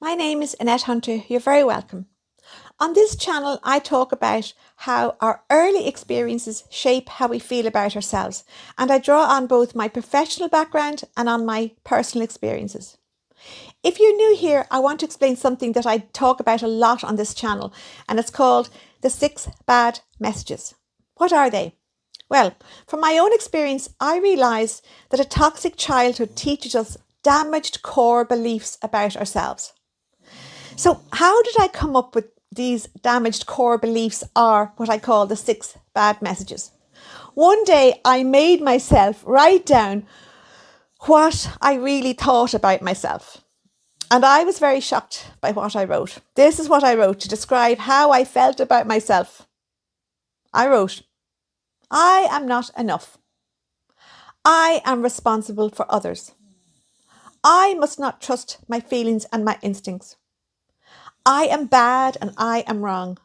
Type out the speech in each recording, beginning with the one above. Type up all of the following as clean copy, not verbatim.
My name is Annette Hunter. You're very welcome. On this channel, I talk about how our early experiences shape how we feel about ourselves, and I draw on both my professional background and on my personal experiences. If you're new here, I want to explain something that I talk about a lot on this channel, and it's called the 6 bad messages. What are they? Well, from my own experience, I realise that a toxic childhood teaches us damaged core beliefs about ourselves. So, how did I come up with these damaged core beliefs, or what I call the 6 bad messages? One day I made myself write down what I really thought about myself. And I was very shocked by what I wrote. This is what I wrote to describe how I felt about myself. I wrote, I am not enough. I am responsible for others. I must not trust my feelings and my instincts. I am bad and I am wrong.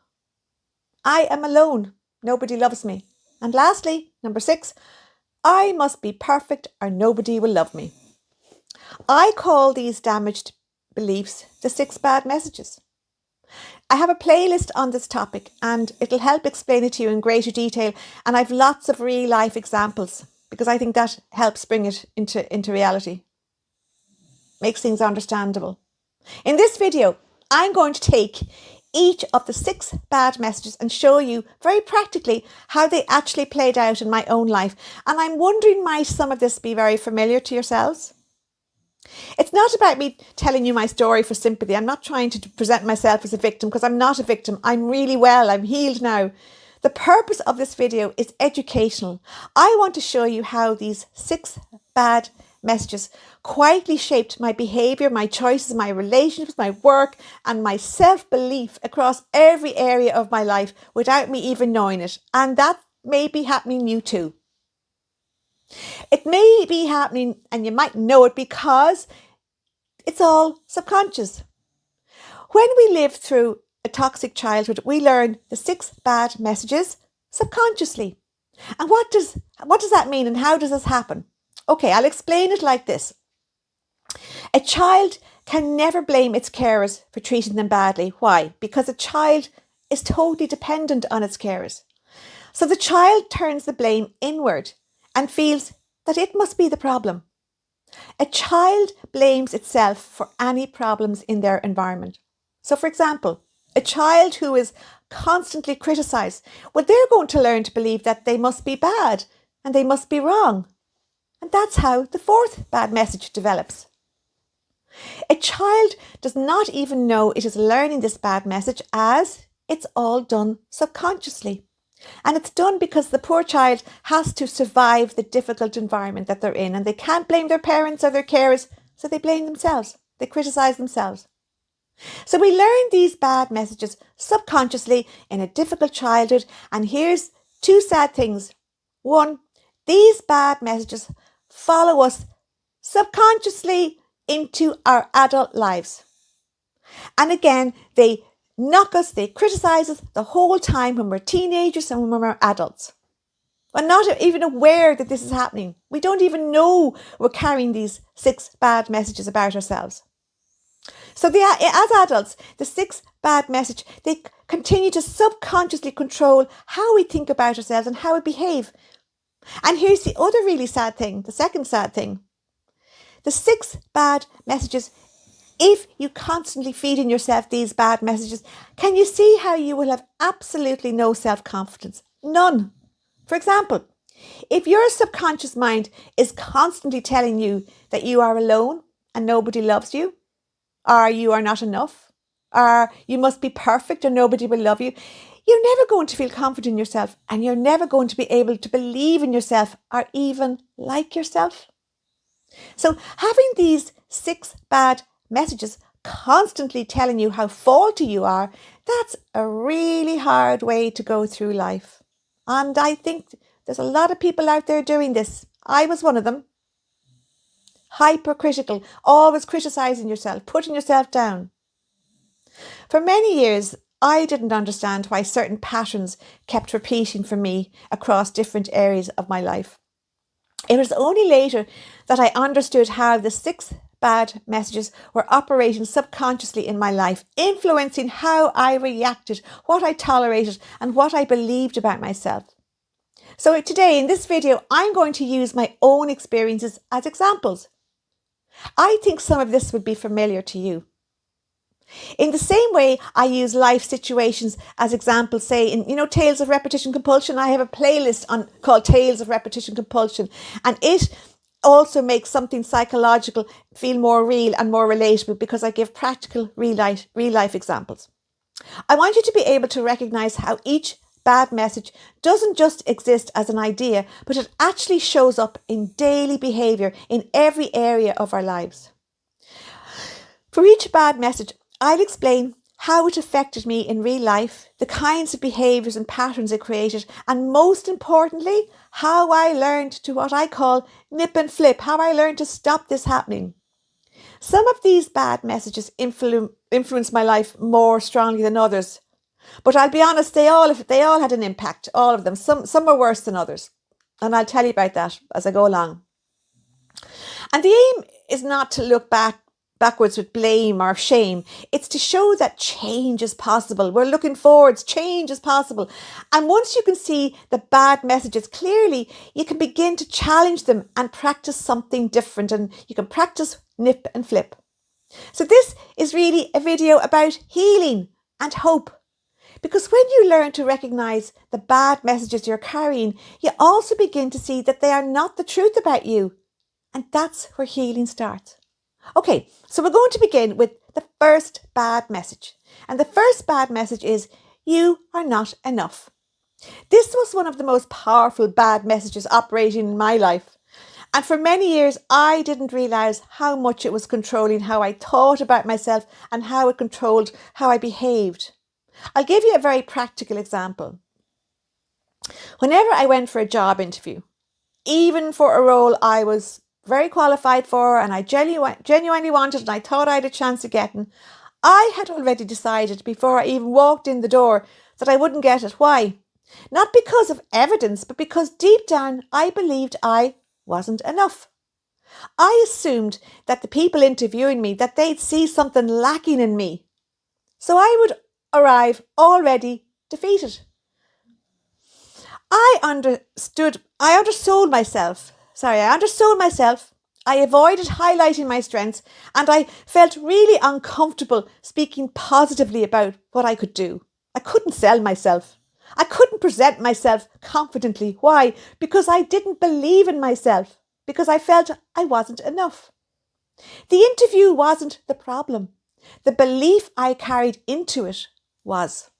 I am alone. Nobody loves me. And lastly, number 6, I must be perfect or nobody will love me. I call these damaged beliefs the 6 bad messages. I have a playlist on this topic and it'll help explain it to you in greater detail. And I've lots of real life examples because I think that helps bring it into reality. Makes things understandable. In this video, I'm going to take each of the 6 bad messages and show you very practically how they actually played out in my own life. And I'm wondering, might some of this be very familiar to yourselves? It's not about me telling you my story for sympathy. I'm not trying to present myself as a victim because I'm not a victim. I'm really well. I'm healed now. The purpose of this video is educational. I want to show you how these 6 bad messages quietly shaped my behavior, my choices, my relationships, my work, and my self-belief across every area of my life without me even knowing it. And that may be happening you too. It may be happening and you might know it because it's all subconscious. When we live through a toxic childhood, we learn the 6 bad messages subconsciously. And what does that mean and how does this happen? Okay, I'll explain it like this. A child can never blame its carers for treating them badly. Why? Because a child is totally dependent on its carers. So the child turns the blame inward and feels that it must be the problem. A child blames itself for any problems in their environment. So for example, a child who is constantly criticised, well, they're going to learn to believe that they must be bad and they must be wrong. And that's how the 4th bad message develops. A child does not even know it is learning this bad message as it's all done subconsciously. And it's done because the poor child has to survive the difficult environment that they're in and they can't blame their parents or their carers, so they blame themselves. They criticise themselves. So we learn these bad messages subconsciously in a difficult childhood, and here's 2 sad things. 1, these bad messages follow us subconsciously into our adult lives. And again, they knock us, they criticise us the whole time when we're teenagers and when we're adults. We're not even aware that this is happening. We don't even know we're carrying these 6 bad messages about ourselves. So as adults, the 6 bad message, they continue to subconsciously control how we think about ourselves and how we behave. And here's the other really sad thing, the second sad thing. The 6 bad messages, if you constantly feed in yourself these bad messages, can you see how you will have absolutely no self-confidence? None. For example, if your subconscious mind is constantly telling you that you are alone and nobody loves you, or you are not enough, or you must be perfect or nobody will love you, you're never going to feel confident in yourself and you're never going to be able to believe in yourself or even like yourself. So having these 6 bad messages constantly telling you how faulty you are, that's a really hard way to go through life. And I think there's a lot of people out there doing this. I was one of them. Hypercritical, always criticising yourself, putting yourself down. For many years, I didn't understand why certain patterns kept repeating for me across different areas of my life. It was only later that I understood how the 6 bad messages were operating subconsciously in my life, influencing how I reacted, what I tolerated, and what I believed about myself. So today in this video, I'm going to use my own experiences as examples. I think some of this would be familiar to you. In the same way, I use life situations as examples, say in, Tales of Repetition Compulsion. I have a playlist called Tales of Repetition Compulsion, and it also makes something psychological feel more real and more relatable because I give practical real life examples. I want you to be able to recognize how each bad message doesn't just exist as an idea, but it actually shows up in daily behavior in every area of our lives. For each bad message, I'll explain how it affected me in real life, the kinds of behaviours and patterns it created, and most importantly, how I learned to what I call nip and flip, how I learned to stop this happening. Some of these bad messages influenced my life more strongly than others, but I'll be honest, they all had an impact, all of them. Some are worse than others, and I'll tell you about that as I go along. And the aim is not to look backwards with blame or shame. It's to show that change is possible. We're looking forwards, change is possible. And once you can see the bad messages clearly, you can begin to challenge them and practice something different. And you can practice nip and flip. So this is really a video about healing and hope. Because when you learn to recognize the bad messages you're carrying, you also begin to see that they are not the truth about you. And that's where healing starts. Okay, so we're going to begin with the first bad message. And the first bad message is, you are not enough. This was one of the most powerful bad messages operating in my life. And for many years, I didn't realize how much it was controlling how I thought about myself and how it controlled how I behaved. I'll give you a very practical example. Whenever I went for a job interview, even for a role I was very qualified for and I genuinely wanted and I thought I had a chance of getting, I had already decided before I even walked in the door that I wouldn't get it. Why? Not because of evidence, but because deep down I believed I wasn't enough. I assumed that the people interviewing me, that they'd see something lacking in me. So I would arrive already defeated. I undersold myself. I avoided highlighting my strengths and I felt really uncomfortable speaking positively about what I could do. I couldn't sell myself. I couldn't present myself confidently. Why? Because I didn't believe in myself. Because I felt I wasn't enough. The interview wasn't the problem. The belief I carried into it was.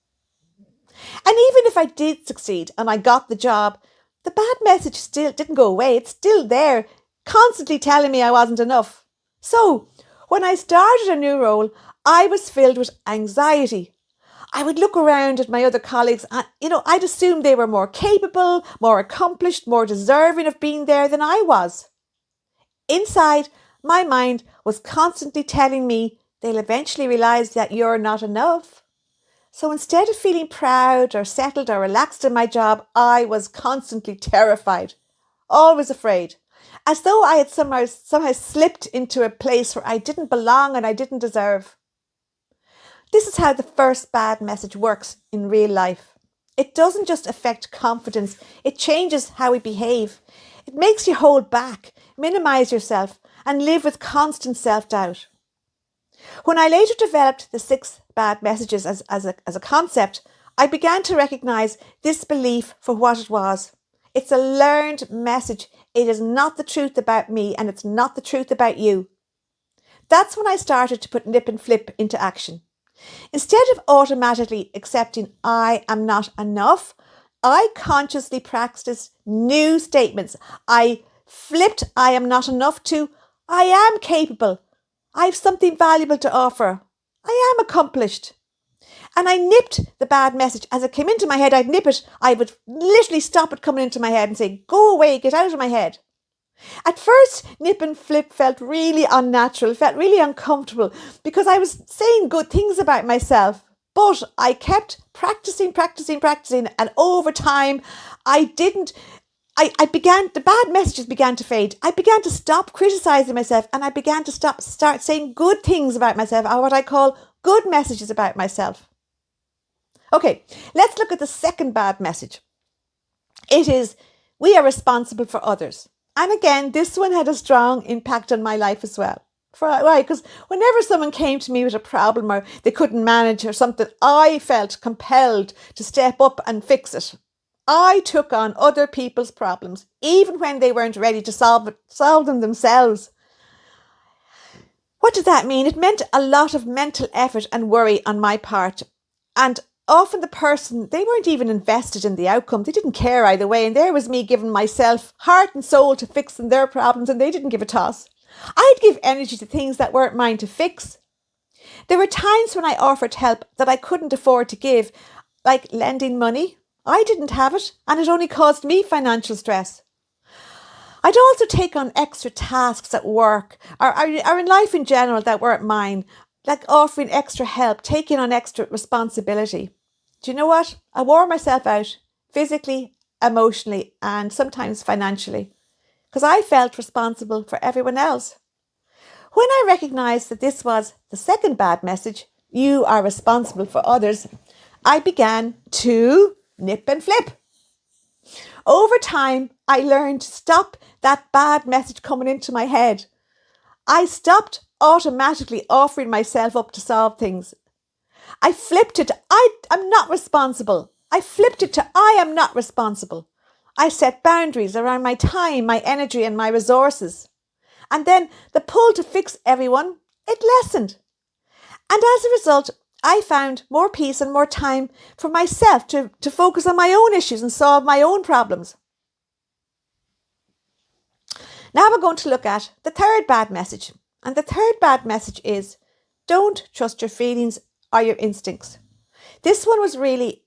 And even if I did succeed and I got the job, the bad message still didn't go away. It's still there, constantly telling me I wasn't enough. So when I started a new role, I was filled with anxiety. I would look around at my other colleagues and, I'd assume they were more capable, more accomplished, more deserving of being there than I was. Inside, my mind was constantly telling me they'll eventually realize that you're not enough. So instead of feeling proud or settled or relaxed in my job, I was constantly terrified, always afraid, as though I had somehow slipped into a place where I didn't belong and I didn't deserve. This is how the first bad message works in real life. It doesn't just affect confidence, it changes how we behave. It makes you hold back, minimize yourself, and live with constant self-doubt. When I later developed the 6 bad messages as a concept, I began to recognize this belief for what it was. It's a learned message. It is not the truth about me and it's not the truth about you. That's when I started to put nip and flip into action. Instead of automatically accepting I am not enough, I consciously practiced new statements. I flipped I am not enough to I am capable. I have something valuable to offer. I am accomplished. And I nipped the bad message. As it came into my head, I'd nip it. I would literally stop it coming into my head and say, go away, get out of my head. At first, nip and flip felt really unnatural, felt really uncomfortable because I was saying good things about myself. But I kept practicing. And over time, I didn't the bad messages began to fade. I began to stop criticizing myself, and I began to start saying good things about myself, or what I call good messages about myself. Okay, let's look at the second bad message. It is, we are responsible for others. And again, this one had a strong impact on my life as well. Why? Because whenever someone came to me with a problem or they couldn't manage or something, I felt compelled to step up and fix it. I took on other people's problems, even when they weren't ready to solve them themselves. What did that mean? It meant a lot of mental effort and worry on my part. And often the person, they weren't even invested in the outcome. They didn't care either way. And there was me giving myself heart and soul to fixing their problems, and they didn't give a toss. I'd give energy to things that weren't mine to fix. There were times when I offered help that I couldn't afford to give, like lending money. I didn't have it, and it only caused me financial stress. I'd also take on extra tasks at work or in life in general that weren't mine, like offering extra help, taking on extra responsibility. Do you know what? I wore myself out physically, emotionally, and sometimes financially, because I felt responsible for everyone else. When I recognised that this was the second bad message, you are responsible for others, I began to nip and flip. Over time, I learned to stop that bad message coming into my head. I stopped automatically offering myself up to solve things. I flipped it. I'm not responsible. I flipped it to I am not responsible. I set boundaries around my time, my energy, and my resources. And then the pull to fix everyone, it lessened. And as a result, I found more peace and more time for myself to focus on my own issues and solve my own problems. Now we're going to look at the third bad message. And the third bad message is, don't trust your feelings or your instincts. This one was really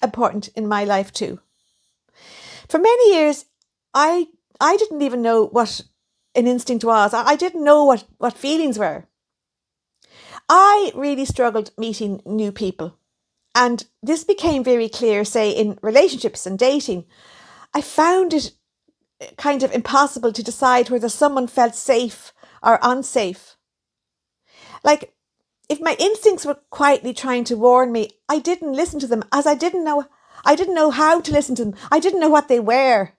important in my life too. For many years, I didn't even know what an instinct was. I didn't know what feelings were. I really struggled meeting new people. And this became very clear, say, in relationships and dating. I found it kind of impossible to decide whether someone felt safe or unsafe. Like, if my instincts were quietly trying to warn me, I didn't listen to them, as I didn't know how to listen to them. I didn't know what they were.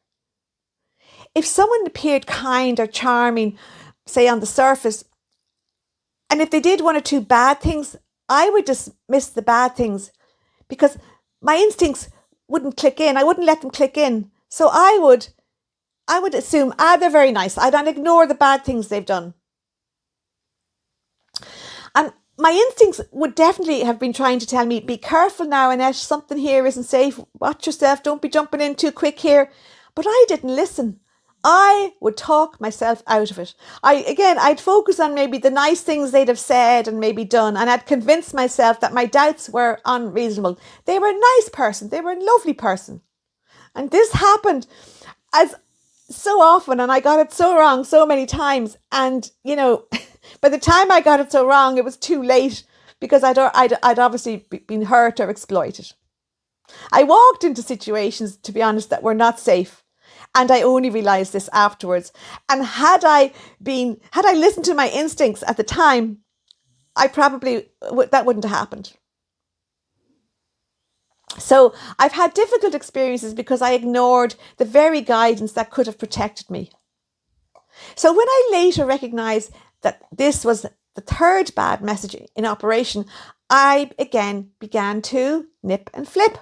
If someone appeared kind or charming, say on the surface, and if they did one or two bad things, I would dismiss the bad things because my instincts wouldn't click in. I wouldn't let them click in. So I would assume, they're very nice. I'd ignore the bad things they've done. And my instincts would definitely have been trying to tell me, be careful now, Annette, something here isn't safe. Watch yourself. Don't be jumping in too quick here. But I didn't listen. I would talk myself out of it. I'd focus on maybe the nice things they'd have said and maybe done, and I'd convince myself that my doubts were unreasonable. They were a nice person. They were a lovely person. And this happened as so often, and I got it so wrong so many times. And, by the time I got it so wrong, it was too late because I'd obviously been hurt or exploited. I walked into situations, to be honest, that were not safe. And I only realised this afterwards. And had I listened to my instincts at the time, that wouldn't have happened. So I've had difficult experiences because I ignored the very guidance that could have protected me. So when I later recognised that this was the third bad message in operation, I again began to nip and flip.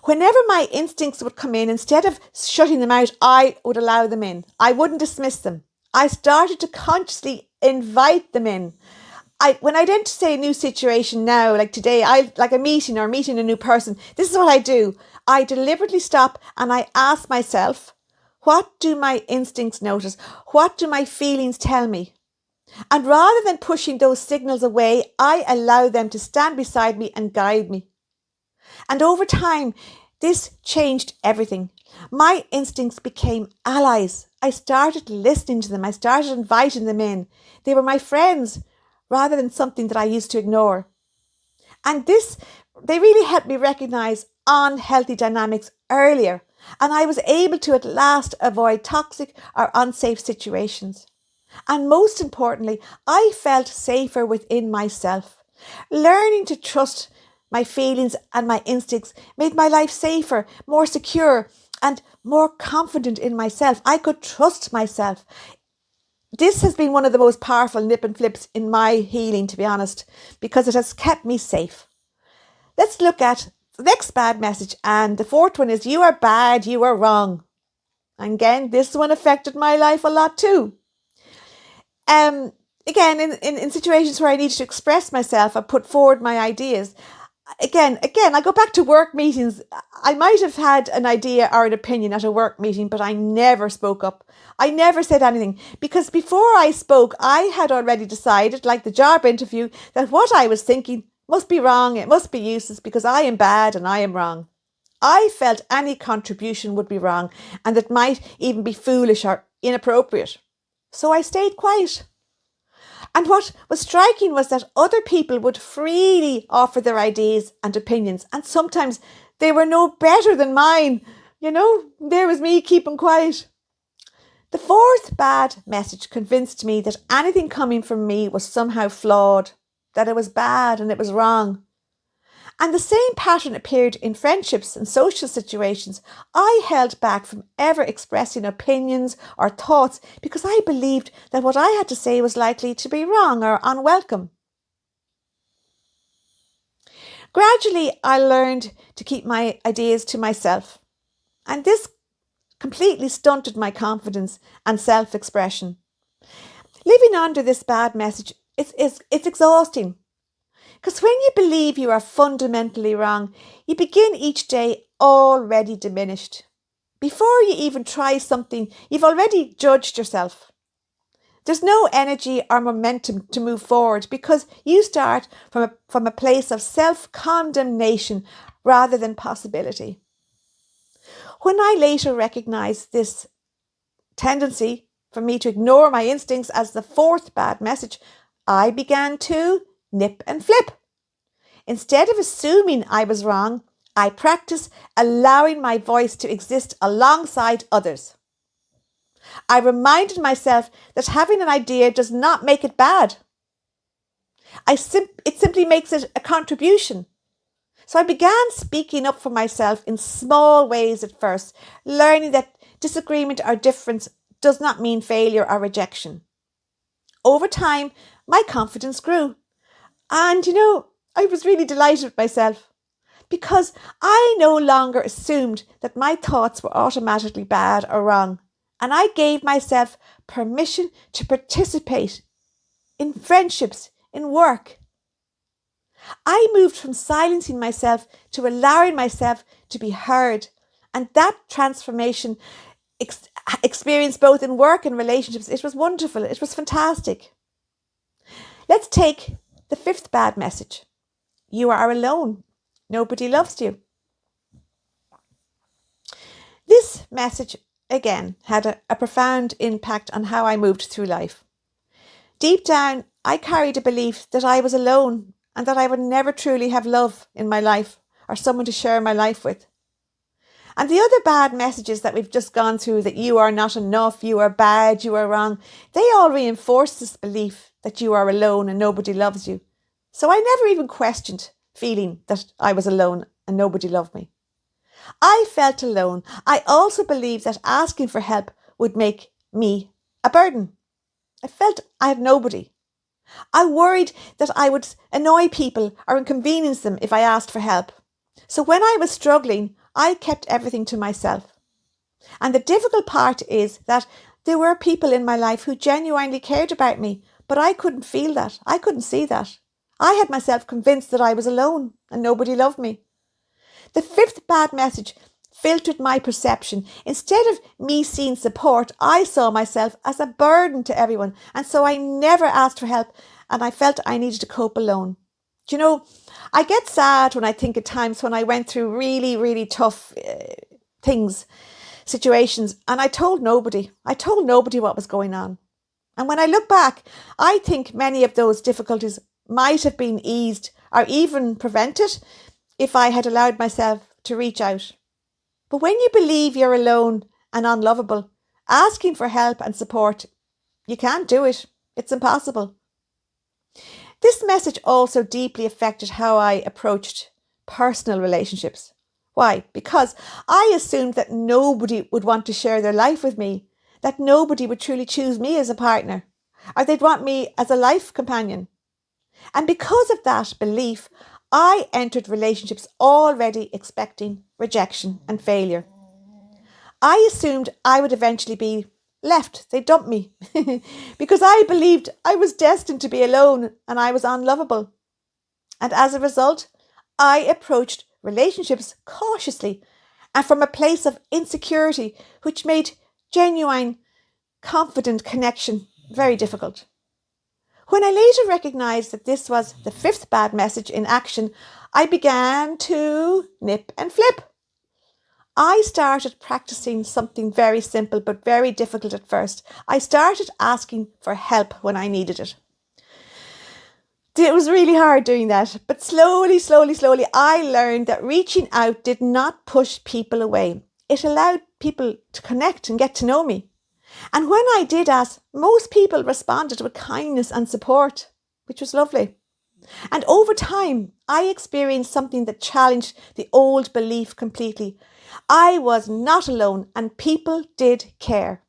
Whenever my instincts would come in, instead of shutting them out, I would allow them in. I wouldn't dismiss them. I started to consciously invite them in. When I enter, say, a new situation now, like today, like a meeting or meeting a new person, this is what I do. I deliberately stop and I ask myself, what do my instincts notice? What do my feelings tell me? And rather than pushing those signals away, I allow them to stand beside me and guide me. And over time, this changed everything. My instincts became allies. I started listening to them. I started inviting them in. They were my friends rather than something that I used to ignore. And they really helped me recognize unhealthy dynamics earlier. And I was able to at last avoid toxic or unsafe situations. And most importantly, I felt safer within myself. Learning to trust my feelings and my instincts made my life safer, more secure, and more confident in myself. I could trust myself. This has been one of the most powerful nip and flips in my healing, to be honest, because it has kept me safe. Let's look at the next bad message. And the fourth one is, you are bad, you are wrong. And again, this one affected my life a lot too. Again, in situations where I needed to express myself, I put forward my ideas. Again, I go back to work meetings. I might have had an idea or an opinion at a work meeting, but I never spoke up. I never said anything because before I spoke, I had already decided, like the job interview, that what I was thinking must be wrong. It must be useless because I am bad and I am wrong. I felt any contribution would be wrong and that might even be foolish or inappropriate. So I stayed quiet. And what was striking was that other people would freely offer their ideas and opinions, and sometimes they were no better than mine. There was me keeping quiet. The fourth bad message convinced me that anything coming from me was somehow flawed, that it was bad and it was wrong. And the same pattern appeared in friendships and social situations. I held back from ever expressing opinions or thoughts because I believed that what I had to say was likely to be wrong or unwelcome. Gradually, I learned to keep my ideas to myself, and this completely stunted my confidence and self-expression. Living under this bad message, it's exhausting. Because when you believe you are fundamentally wrong, you begin each day already diminished. Before you even try something, you've already judged yourself. There's no energy or momentum to move forward because you start from a place of self-condemnation rather than possibility. When I later recognized this tendency for me to ignore my instincts as the fourth bad message, I began to nip and flip. Instead of assuming I was wrong, I practiced allowing my voice to exist alongside others. I reminded myself that having an idea does not make it bad. It simply makes it a contribution. So I began speaking up for myself in small ways at first, learning that disagreement or difference does not mean failure or rejection. Over time, my confidence grew. And I was really delighted with myself because I no longer assumed that my thoughts were automatically bad or wrong. And I gave myself permission to participate in friendships, in work. I moved from silencing myself to allowing myself to be heard. And that transformation experience both in work and relationships, it was wonderful. It was fantastic. Let's take the fifth bad message. You are alone. Nobody loves you. This message, again, had a profound impact on how I moved through life. Deep down, I carried a belief that I was alone and that I would never truly have love in my life or someone to share my life with. And the other bad messages that we've just gone through, that you are not enough, you are bad, you are wrong, they all reinforce this belief that you are alone and nobody loves you. So I never even questioned feeling that I was alone and nobody loved me. I felt alone. I also believed that asking for help would make me a burden. I felt I had nobody. I worried that I would annoy people or inconvenience them if I asked for help. So when I was struggling, I kept everything to myself. And the difficult part is that there were people in my life who genuinely cared about me, but I couldn't feel that. I couldn't see that. I had myself convinced that I was alone and nobody loved me. The fifth bad message filtered my perception. Instead of me seeing support, I saw myself as a burden to everyone. And so I never asked for help and I felt I needed to cope alone. I get sad when I think of times when I went through really, really tough situations, and I told nobody. I told nobody what was going on. And when I look back, I think many of those difficulties might have been eased or even prevented if I had allowed myself to reach out. But when you believe you're alone and unlovable, asking for help and support, you can't do it. It's impossible. This message also deeply affected how I approached personal relationships. Why? Because I assumed that nobody would want to share their life with me, that nobody would truly choose me as a partner, or they'd want me as a life companion. And because of that belief, I entered relationships already expecting rejection and failure. I assumed I would eventually be left. They'd dump me because I believed I was destined to be alone and I was unlovable. And as a result, I approached relationships cautiously and from a place of insecurity, which made genuine, confident connection very difficult. When I later recognized that this was the fifth bad message in action, I began to nip and flip. I started practicing something very simple but very difficult at first. I started asking for help when I needed it. It was really hard doing that, but slowly, I learned that reaching out did not push people away. It allowed people to connect and get to know me. And when I did ask, most people responded with kindness and support, which was lovely. And over time, I experienced something that challenged the old belief completely. I was not alone and people did care.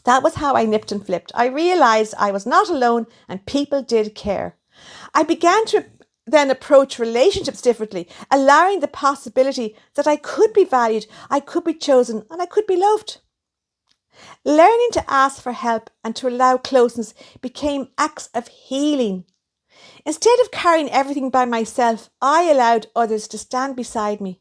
That was how I nipped and flipped. I realized I was not alone and people did care. I began to then approach relationships differently, allowing the possibility that I could be valued, I could be chosen, and I could be loved. Learning to ask for help and to allow closeness became acts of healing. Instead of carrying everything by myself, I allowed others to stand beside me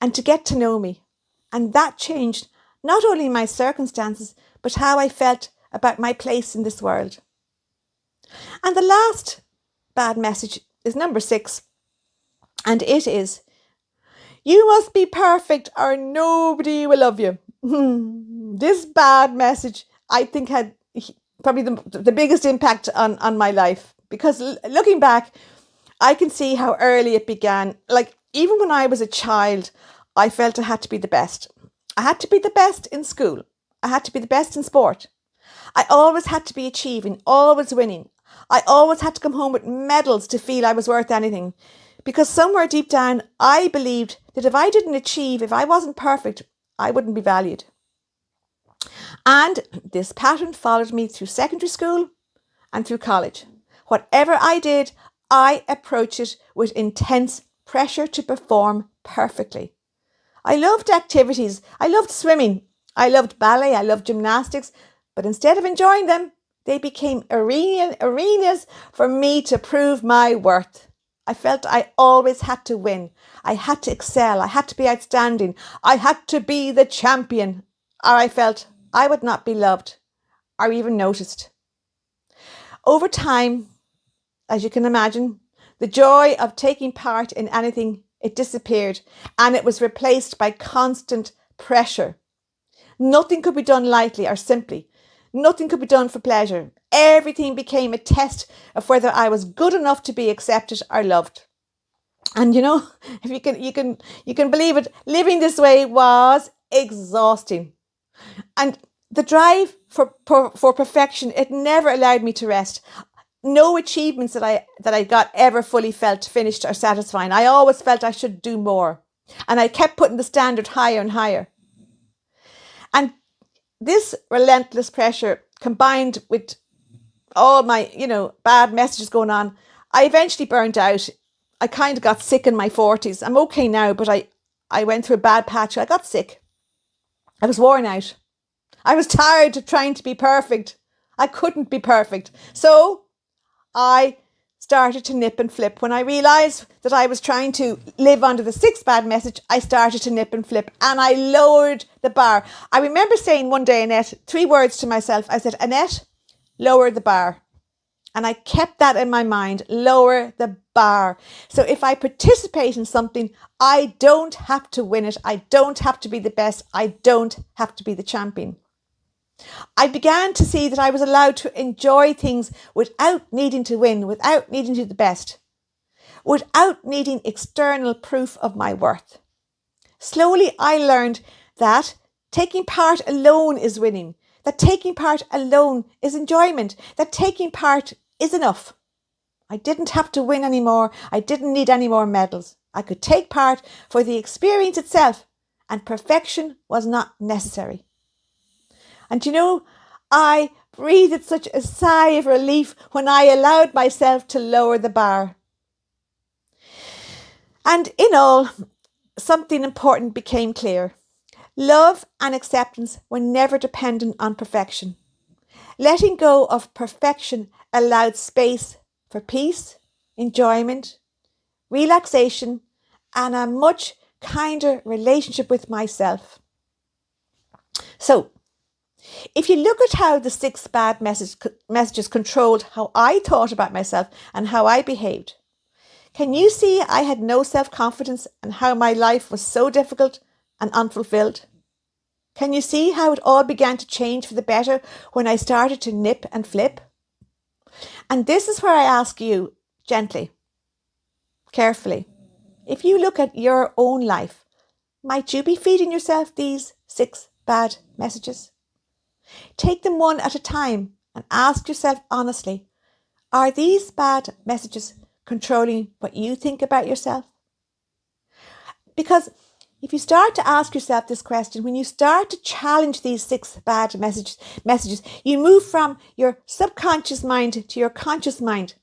and to get to know me. And that changed not only my circumstances, but how I felt about my place in this world. And the last bad message is number 6. And it is, you must be perfect or nobody will love you. This bad message, I think, had probably the biggest impact on my life. Because looking back, I can see how early it began. Like, even when I was a child, I felt I had to be the best. I had to be the best in school. I had to be the best in sport. I always had to be achieving, always winning. I always had to come home with medals to feel I was worth anything. Because somewhere deep down, I believed that if I didn't achieve, if I wasn't perfect, I wouldn't be valued. And this pattern followed me through secondary school and through college. Whatever I did, I approached it with intense pressure to perform perfectly. I loved activities. I loved swimming. I loved ballet. I loved gymnastics. But instead of enjoying them, they became arenas for me to prove my worth. I felt I always had to win. I had to excel. I had to be outstanding. I had to be the champion. Or I felt I would not be loved or even noticed. Over time, as you can imagine, the joy of taking part in anything, it disappeared and it was replaced by constant pressure. Nothing could be done lightly or simply. Nothing could be done for pleasure. Everything became a test of whether I was good enough to be accepted or loved. And if you can believe it, living this way was exhausting. And the drive for perfection, it never allowed me to rest. No achievements that I got ever fully felt finished or satisfying. I always felt I should do more. And I kept putting the standard higher and higher. And this relentless pressure combined with all my, bad messages going on, I eventually burnt out. I kind of got sick in my 40s. I'm okay now, but I went through a bad patch. I got sick. I was worn out. I was tired of trying to be perfect. I couldn't be perfect. So I started to nip and flip. When I realised that I was trying to live under the 6th bad message, I started to nip and flip and I lowered the bar. I remember saying one day, Annette, 3 words to myself. I said, Annette, lower the bar. And I kept that in my mind, lower the bar. So if I participate in something, I don't have to win it. I don't have to be the best. I don't have to be the champion. I began to see that I was allowed to enjoy things without needing to win, without needing to be the best, without needing external proof of my worth. Slowly, I learned that taking part alone is winning, that taking part alone is enjoyment, that taking part is enough. I didn't have to win anymore. I didn't need any more medals. I could take part for the experience itself, and perfection was not necessary. And I breathed such a sigh of relief when I allowed myself to lower the bar. And in all, something important became clear. Love and acceptance were never dependent on perfection. Letting go of perfection allowed space for peace, enjoyment, relaxation, and a much kinder relationship with myself. So, if you look at how the 6 bad messages controlled how I thought about myself and how I behaved, can you see I had no self-confidence and how my life was so difficult and unfulfilled? Can you see how it all began to change for the better when I started to nip and flip? And this is where I ask you, gently, carefully, if you look at your own life, might you be feeding yourself these 6 bad messages? Take them one at a time and ask yourself honestly, are these bad messages controlling what you think about yourself? Because if you start to ask yourself this question, when you start to challenge these 6 bad messages, you move from your subconscious mind to your conscious mind,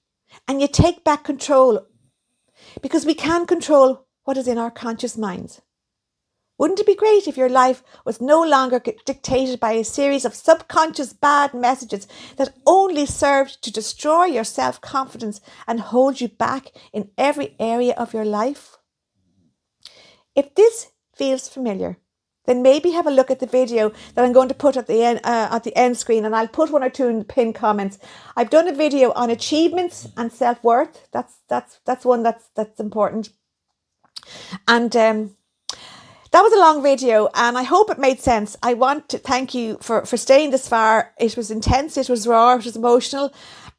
and you take back control, because we can control what is in our conscious minds. Wouldn't it be great if your life was no longer dictated by a series of subconscious bad messages that only served to destroy your self-confidence and hold you back in every area of your life? If this feels familiar, then maybe have a look at the video that I'm going to put at the end screen, and I'll put 1 or 2 in the pinned comments. I've done a video on achievements and self-worth. That's one that's important. And that was a long video, and I hope it made sense. I want to thank you for staying this far. It was intense, it was raw, it was emotional,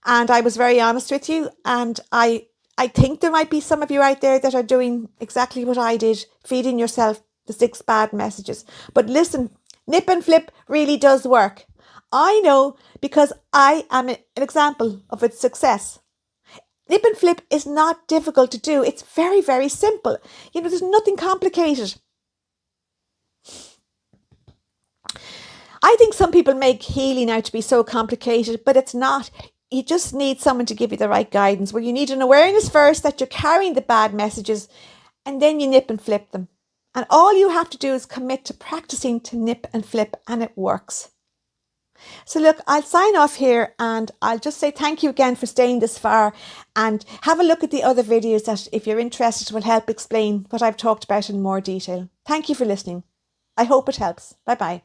and I was very honest with you. And I think there might be some of you out there that are doing exactly what I did, feeding yourself the 6 bad messages. But listen, nip and flip really does work. I know, because I am an example of its success. Nip and flip is not difficult to do. It's very, very simple. There's nothing complicated. I think some people make healing out to be so complicated, but it's not. You just need someone to give you the right guidance, where you need an awareness first that you're carrying the bad messages, and then you nip and flip them. And all you have to do is commit to practicing to nip and flip, and it works. So look, I'll sign off here, and I'll just say thank you again for staying this far, and have a look at the other videos that, if you're interested, will help explain what I've talked about in more detail. Thank you for listening. I hope it helps. Bye-bye.